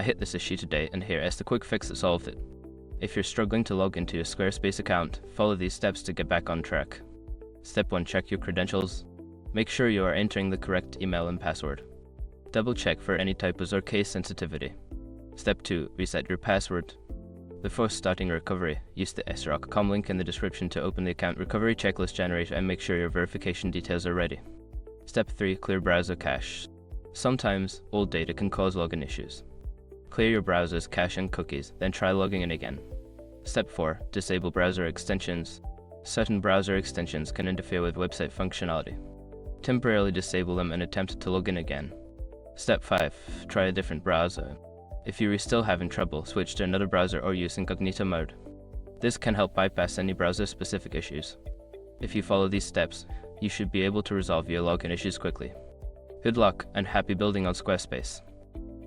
I hit this issue today, and here is the quick fix that solved it. If you're struggling to log into your Squarespace account, follow these steps to get back on track. Step 1. Check your credentials. Make sure you are entering the correct email and password. Double check for any typos or case sensitivity. Step 2. Reset your password. Before starting recovery, use the srock.com link in the description to open the account recovery checklist generator and make sure your verification details are ready. Step 3. Clear browser cache. Sometimes, old data can cause login issues. Clear your browser's cache and cookies, then try logging in again. Step 4. Disable browser extensions. Certain browser extensions can interfere with website functionality. Temporarily disable them and attempt to log in again. Step 5. Try a different browser. If you are still having trouble, switch to another browser or use incognito mode. This can help bypass any browser-specific issues. If you follow these steps, you should be able to resolve your login issues quickly. Good luck and happy building on Squarespace.